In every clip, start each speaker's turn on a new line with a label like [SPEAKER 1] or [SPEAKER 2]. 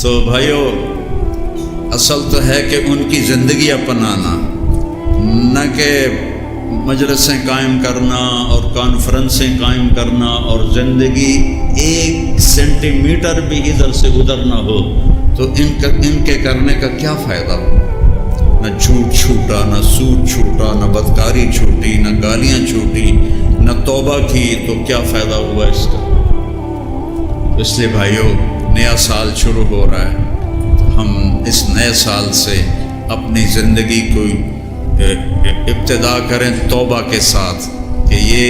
[SPEAKER 1] تو بھائیو، اصل تو ہے کہ ان کی زندگی اپنانا، نہ کہ مجلسیں قائم کرنا اور کانفرنسیں قائم کرنا اور زندگی 1 سینٹی میٹر بھی ادھر سے ادھر نہ ہو تو ان کے کرنے کا کیا فائدہ ہو؟ نہ جھوٹ چھوٹا، نہ سود چھوٹا، نہ بدکاری چھوٹی، نہ گالیاں چھوٹی، نہ توبہ کی، تو کیا فائدہ ہوا اس کا؟ اس لیے بھائیو، نیا سال شروع ہو رہا ہے، ہم اس نئے سال سے اپنی زندگی کو ابتدا کریں توبہ کے ساتھ کہ یہ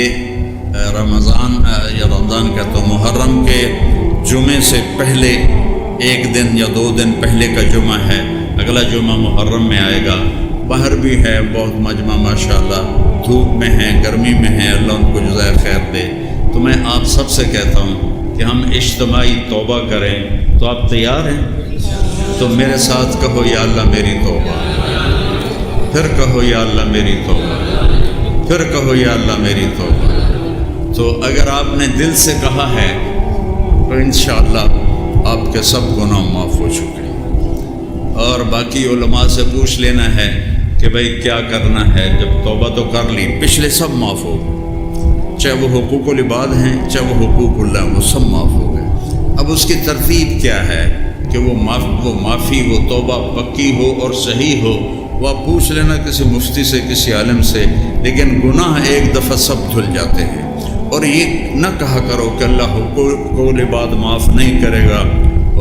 [SPEAKER 1] رمضان کا تو محرم کے جمعے سے پہلے 1 دن یا 2 دن پہلے کا جمعہ ہے، اگلا جمعہ محرم میں آئے گا۔ باہر بھی ہے بہت مجمع ماشاءاللہ، دھوپ میں ہیں، گرمی میں ہیں، اللہ ان کو جزائے خیر دے۔ تو میں آپ سب سے کہتا ہوں کہ ہم اجتماعی توبہ کریں، تو آپ تیار ہیں؟ تو میرے ساتھ کہو یا اللہ میری توبہ، پھر کہو یا اللہ میری توبہ، پھر کہو یا اللہ میری توبہ۔ تو اگر آپ نے دل سے کہا ہے تو انشاءاللہ آپ کے سب گناہ معاف ہو چکے ہیں۔ اور باقی علماء سے پوچھ لینا ہے کہ بھئی کیا کرنا ہے، جب توبہ تو کر لی، پچھلے سب معاف ہو گئے، چاہے وہ حقوق العباد ہیں چاہے وہ حقوق اللہ، وہ سب معاف ہو گئے۔ اب اس کی ترتیب کیا ہے کہ وہ معافی، وہ توبہ پکی ہو اور صحیح ہو، وہ آپ پوچھ لینا کسی مفتی سے، کسی عالم سے۔ لیکن گناہ ایک دفعہ سب دھل جاتے ہیں، اور یہ نہ کہا کرو کہ اللہ حقوق العباد معاف نہیں کرے گا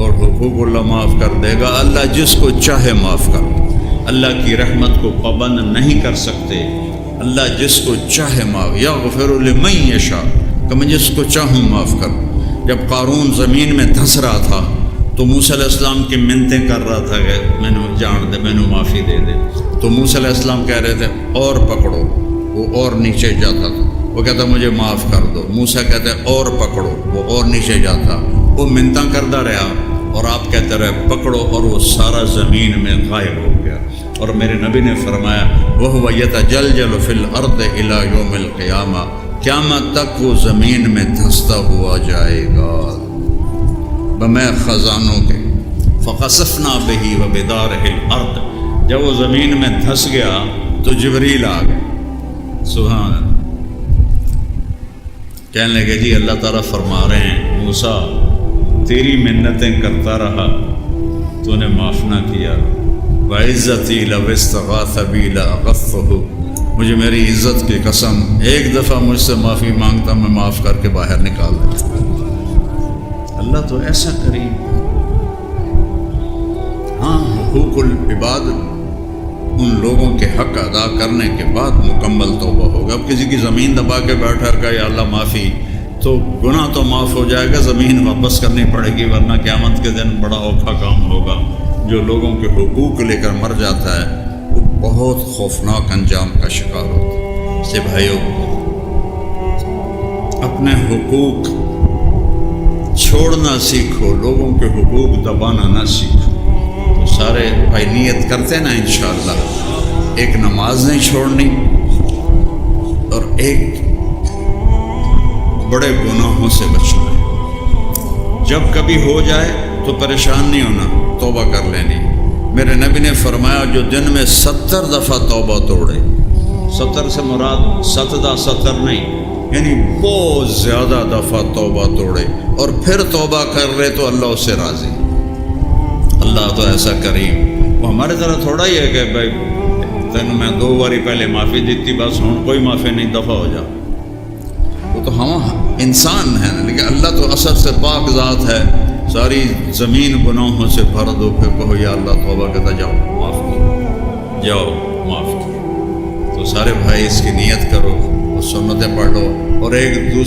[SPEAKER 1] اور حقوق اللہ معاف کر دے گا۔ اللہ جس کو چاہے معاف کر، اللہ کی رحمت کو پابند نہیں کر سکتے۔ اللہ جس کو چاہے معاف، یغفر لمن یشاء، کہ میں جس کو چاہوں معاف کر۔ جب قارون زمین میں دھس رہا تھا تو موسیٰ علیہ السلام کی منتیں کر رہا تھا کہ میں نے جان دے، میں نے معافی دے دے، تو موسیٰ علیہ السلام کہہ رہے تھے اور پکڑو، وہ اور نیچے جاتا تھا، وہ کہتا مجھے معاف کر دو، موسیٰ کہتے اور پکڑو، وہ اور نیچے جاتا، وہ منتیں کرتا رہا اور آپ کہتے رہے پکڑو، اور وہ سارا زمین میں غائب ہو گیا۔ اور میرے نبی نے فرمایا وَهُوَ يَتَجَلْجَلُ فِي الْأَرْضِ إِلَى يَوْمِ الْقِيَامَةِ، قیامت تک وہ زمین میں دھستا ہوا جائے گا بَمَا خزانوں کے فَخَسَفْنَا بِهِ وَبِدَارِهِ الْأَرْضِ۔ جب وہ زمین میں دھس گیا تو جبریل آ گئے، سبحان اللہ، کہنے لگے جی اللہ تعالیٰ فرما رہے ہیں موسیٰ تیری منتیں کرتا رہا، تو نے معاف نہ کیا، وَعِزَّتِي لَوِ اسْتَغَاثَ بِي لَأَغَثَّهُ، مجھے میری عزت کی قسم ایک دفعہ مجھ سے معافی مانگتا میں معاف کر کے باہر نکال دیتا۔ اللہ تو ایسا کریم۔ ہاں حقوق العباد ان لوگوں کے حق ادا کرنے کے بعد مکمل توبہ ہوگا۔ اب کسی کی زمین دبا کے بیٹھا کر یا اللہ معافی، تو گناہ تو معاف ہو جائے گا، زمین واپس کرنی پڑے گی، ورنہ قیامت کے دن بڑا اوکھا کام ہوگا۔ جو لوگوں کے حقوق لے کر مر جاتا ہے وہ بہت خوفناک انجام کا شکار ہوتا ہے۔ اس لیے بھائیو، اپنے حقوق چھوڑنا سیکھو، لوگوں کے حقوق دبانا نہ سیکھو۔ تو سارے بھائی نیت کرتے نا انشاءاللہ، ایک نماز نہیں چھوڑنی اور ایک بڑے گناہوں سے بچنا ہے۔ جب کبھی ہو جائے تو پریشان نہیں ہونا، توبہ کر لینی۔ میرے نبی نے فرمایا جو دن میں 70 دفعہ توبہ توڑے، 70 سے مراد 70 نہیں، یعنی بہت زیادہ دفعہ توبہ توڑے اور پھر توبہ کر رہے تو اللہ اس سے راضی۔ اللہ تو ایسا کریم، وہ ہمارے طرح تھوڑا ہی ہے کہ بھائی تین میں 2 باری پہلے معافی دیتی، بس ہوں کوئی معافی نہیں، دفعہ ہو جا۔ وہ تو ہم انسان ہیں، لیکن اللہ تو اثر سے پاک ذات ہے، ساری زمین گناہوں سے بھر دو، پھر کہو یا اللہ توبہ کہتا جاؤ معاف کرو، جاؤ معاف کرو۔ تو سارے بھائی اس کی نیت کرو اور سنتیں پڑھ لو، اور ایک دوسرے